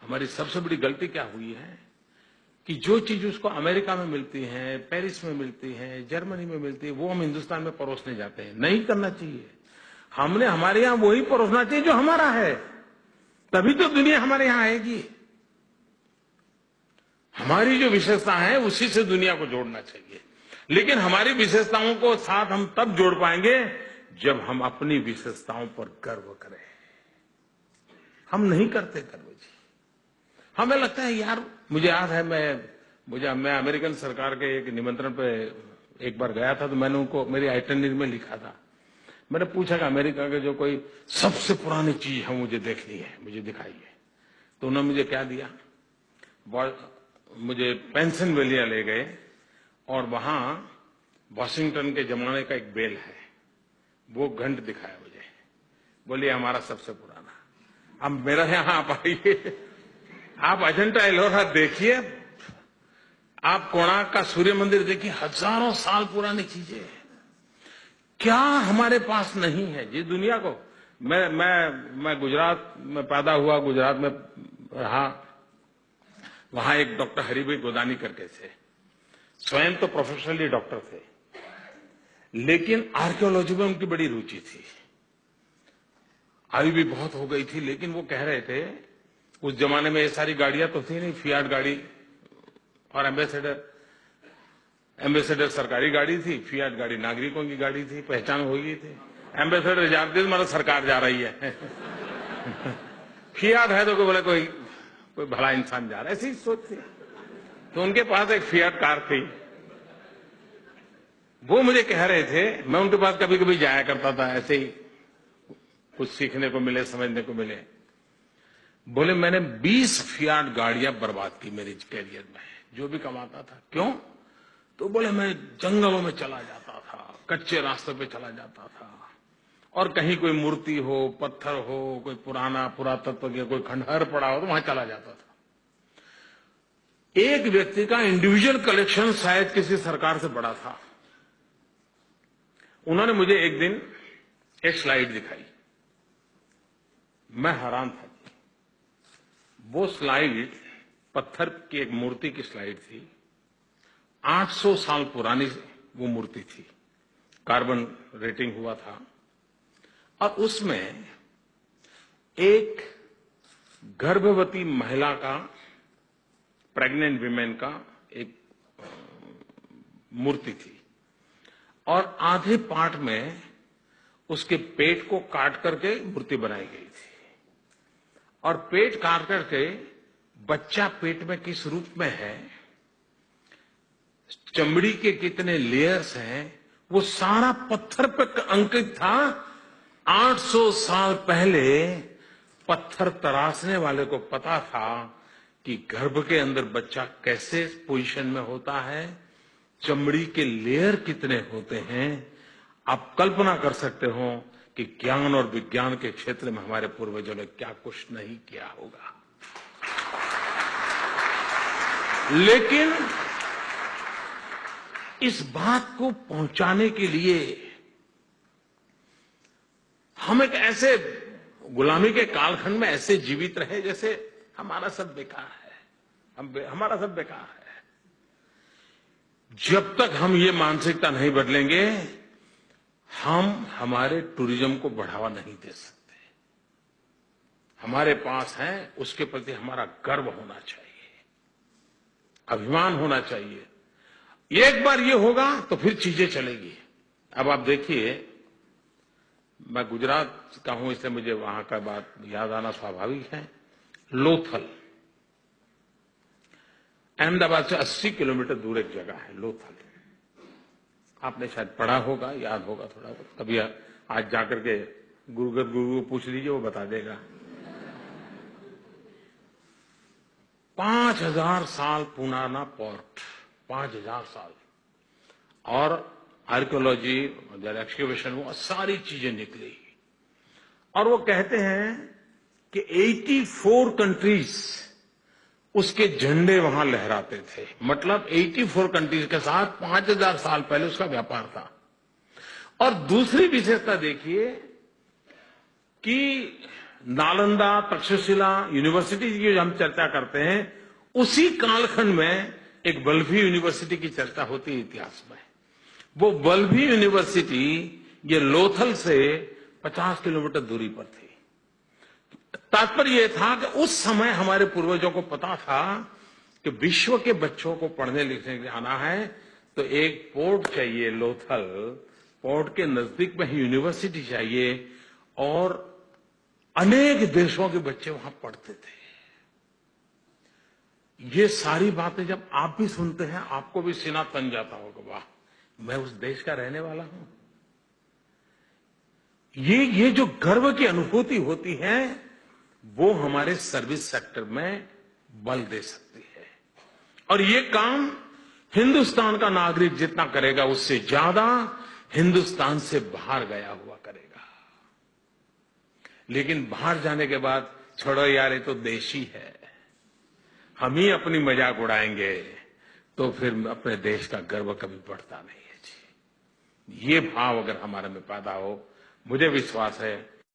हमारी सबसे बड़ी गलती क्या हुई है कि जो चीज उसको अमेरिका में मिलती है, पेरिस में मिलती है, जर्मनी में मिलती है, वो हम हिंदुस्तान में परोसने जाते हैं। नहीं करना चाहिए। हमने हमारे यहां वही परोसना चाहिए जो हमारा है, तभी तो दुनिया हमारे यहां आएगी। हमारी जो विशेषता है उसी से दुनिया को जोड़ना चाहिए। लेकिन हमारी विशेषताओं को साथ हम तब जोड़ पाएंगे जब हम अपनी विशेषताओं पर गर्व करें। हम नहीं करते गर्व जी। हमें लगता है यार, मुझे याद है मैं अमेरिकन सरकार के एक निमंत्रण पे एक बार गया था, तो मैंने उनको मेरी आइटनरी में लिखा था। मैंने पूछा कि अमेरिका के जो कोई सबसे पुरानी चीज है मुझे देखनी है, मुझे दिखाइए। तो उन्होंने मुझे क्या दिया, मुझे पेंसिल्वेनिया ले गए और वहां वॉशिंगटन के जमाने का एक बेल है, वो घंट दिखाया मुझे। बोलिए हमारा सबसे पुराना। अब मेरा यहां आप आइए, आप अजंता एलोरा देखिए, आप कोणार्क का सूर्य मंदिर देखिए, हजारों साल पुरानी चीजें हैं। क्या हमारे पास नहीं है जी दुनिया को। मैं गुजरात में पैदा हुआ, गुजरात में रहा। वहां एक डॉक्टर हरिभाई गोदानी करके थे, स्वयं तो प्रोफेशनली डॉक्टर थे, लेकिन आर्कियोलॉजी में उनकी बड़ी रुचि थी। आयु भी बहुत हो गई थी, लेकिन वो कह रहे थे उस जमाने में ये सारी गाड़ियां तो थी नहीं, फियाट गाड़ी और एम्बेसडर सरकारी गाड़ी थी, फियाट गाड़ी नागरिकों की गाड़ी थी, पहचान हो गई थी। एम्बेसडर जानते थे मतलब सरकार जा रही है फियाट है तो बोले कोई भला इंसान जा रहा है, ऐसी सोच थी। तो उनके पास एक फियाट कार थी। वो मुझे कह रहे थे, मैं उनके पास कभी कभी जाया करता था, ऐसे ही कुछ सीखने को मिले, समझने को मिले। बोले मैंने 20 फियाट गाड़ियां बर्बाद की मेरे कैरियर में, जो भी कमाता था। क्यों? तो बोले मैं जंगलों में चला जाता था, कच्चे रास्तों पे चला जाता था, और कहीं कोई मूर्ति हो, पत्थर हो, कोई पुराना पुरातत्व के कोई खंडहर पड़ा हो तो वहां चला जाता था। एक व्यक्ति का इंडिविजुअल कलेक्शन शायद किसी सरकार से बड़ा था। उन्होंने मुझे एक दिन एक स्लाइड दिखाई, मैं हैरान था। वो स्लाइड पत्थर की एक मूर्ति की स्लाइड थी, 800 साल पुरानी वो मूर्ति थी, कार्बन रेटिंग हुआ था, और उसमें एक गर्भवती महिला का, प्रेग्नेंट विमेन का एक मूर्ति थी, और आधे पार्ट में उसके पेट को काट करके मूर्ति बनाई गई थी, और पेट काट करके बच्चा पेट में किस रूप में है, चमड़ी के कितने लेयर्स हैं, वो सारा पत्थर पर अंकित था। 800 साल पहले पत्थर तराशने वाले को पता था कि गर्भ के अंदर बच्चा कैसे पोजीशन में होता है, चमड़ी के लेयर कितने होते हैं। आप कल्पना कर सकते हो कि ज्ञान और विज्ञान के क्षेत्र में हमारे पूर्वजों ने क्या कुछ नहीं किया होगा। लेकिन इस बात को पहुंचाने के लिए हम एक ऐसे गुलामी के कालखंड में ऐसे जीवित रहे जैसे हमारा सब बेकार है, हमारा सब बेकार है। जब तक हम ये मानसिकता नहीं बदलेंगे, हम हमारे टूरिज्म को बढ़ावा नहीं दे सकते। हमारे पास है, उसके प्रति हमारा गर्व होना चाहिए, अभिमान होना चाहिए। एक बार ये होगा तो फिर चीजें चलेगी। अब आप देखिए, मैं गुजरात का हूं इसलिए मुझे वहां का बात याद आना स्वाभाविक है। लोथल, अहमदाबाद से 80 किलोमीटर दूर एक जगह है लोथल। आपने शायद पढ़ा होगा, याद होगा थोड़ा बहुत। कभी आज जाकर के गुरु को पूछ लीजिए, वो बता देगा। 5000 साल पुराना पोर्ट, 5000 साल, और आर्कियोलॉजी जब एक्सकेवेशन हुआ सारी चीजें निकली। और वो कहते हैं कि 84 कंट्रीज उसके झंडे वहां लहराते थे। मतलब 84 कंट्रीज के साथ 5000 साल पहले उसका व्यापार था। और दूसरी विशेषता देखिए कि नालंदा, तक्षशिला यूनिवर्सिटी की जो हम चर्चा करते हैं, उसी कालखंड में एक बल्लभी यूनिवर्सिटी की चर्चा होती है इतिहास में। वो बल्लभी यूनिवर्सिटी ये लोथल से 50 किलोमीटर दूरी पर थी। तात्पर्य यह था कि उस समय हमारे पूर्वजों को पता था कि विश्व के बच्चों को पढ़ने लिखने के आना है तो एक पोर्ट चाहिए, लोथल पोर्ट के नजदीक में ही यूनिवर्सिटी चाहिए, और अनेक देशों के बच्चे वहां पढ़ते थे। ये सारी बातें जब आप भी सुनते हैं, आपको भी सीना तन जाता होगा, वाह, मैं उस देश का रहने वाला हूं। ये जो गर्व की अनुभूति होती है, वो हमारे सर्विस सेक्टर में बल दे सकती है। और ये काम हिंदुस्तान का नागरिक जितना करेगा, उससे ज्यादा हिंदुस्तान से बाहर गया हुआ करेगा। लेकिन बाहर जाने के बाद, छोड़ो यार, ये तो देश ही है, हम ही अपनी मजाक उड़ाएंगे, तो फिर अपने देश का गर्व कभी बढ़ता नहीं है जी। ये भाव अगर हमारे में पैदा हो, मुझे विश्वास है